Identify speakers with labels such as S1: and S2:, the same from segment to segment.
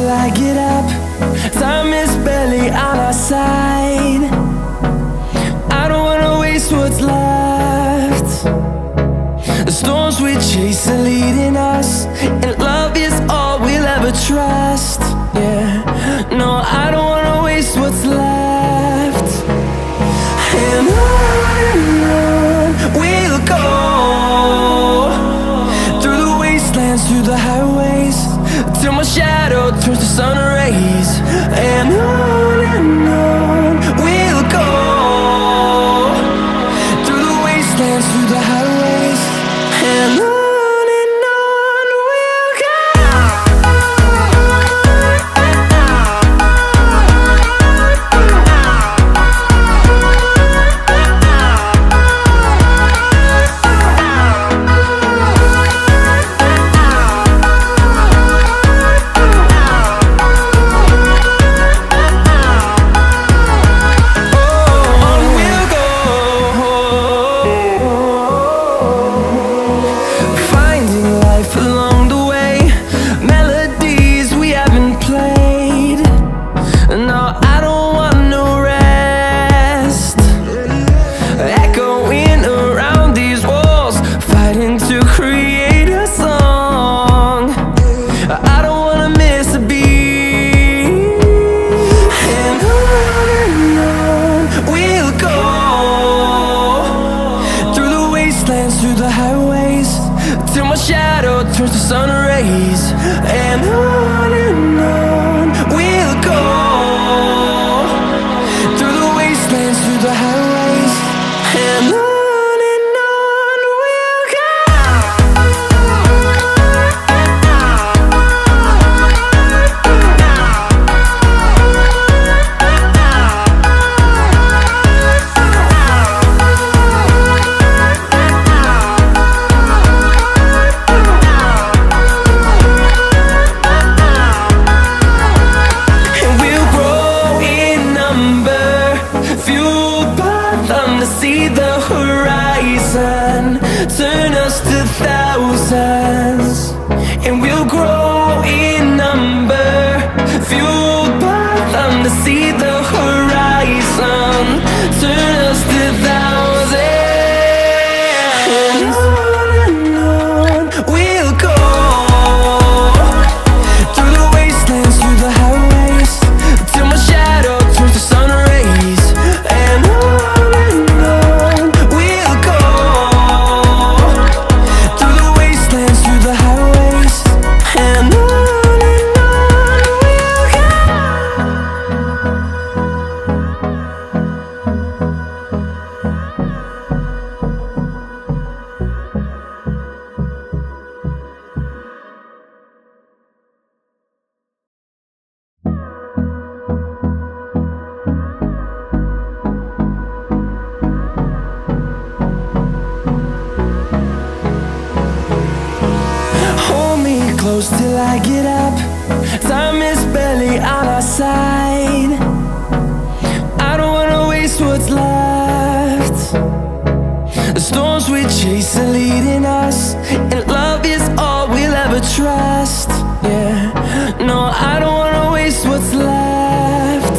S1: till I get up. Time is barely on our side. I don't wanna waste what's left. The storms we chase are leading us, and love is all we'll ever trust. Yeah, no, I don't wanna waste what's left. And on we'll go, through the wastelands, through the highways, till my shadow turns to sun rays. And on we'll go, through the wastelands, through the highways, and on. Through the highways, till my shadow turns to sun rays. And on we'll go, through the wastelands, through the highways, and on. See the horizon turn us to thousands, and we'll grow in number, fueled by them to see the horizon turn us to thousands. And on we'll go, through the wastelands, through the highways, till my shadow turns to sun rays. And on close till I get up. Time is barely on our side. I don't wanna waste what's left. The storms we chase are leading us, and love is all we'll ever trust. Yeah, no, I don't wanna waste what's left.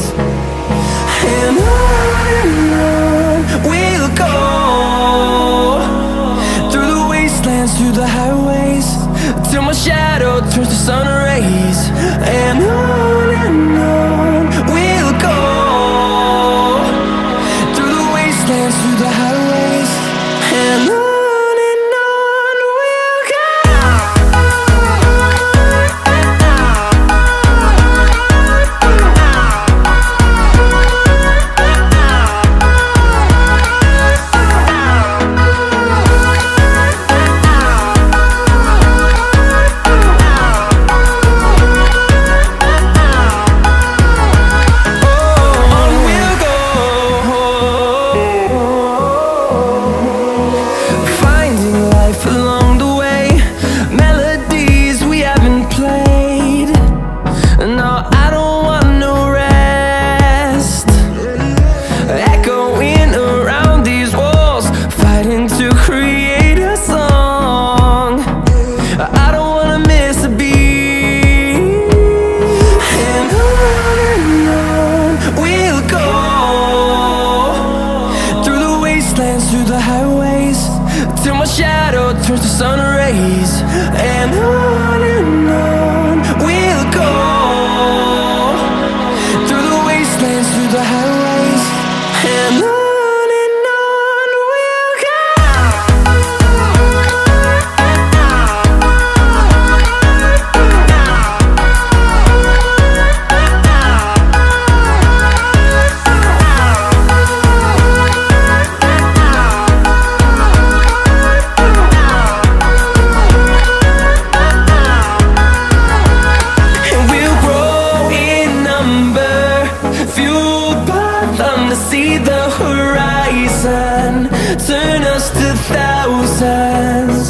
S1: And on we'll go, through the wastelands, through the highways, till my shadow turns to sun rays. And on we'll go, through the wastelands, through the highways, and on. and on we'll go, through the wastelands, through the highways, and on we'll go. See the horizon, turn us to thousands.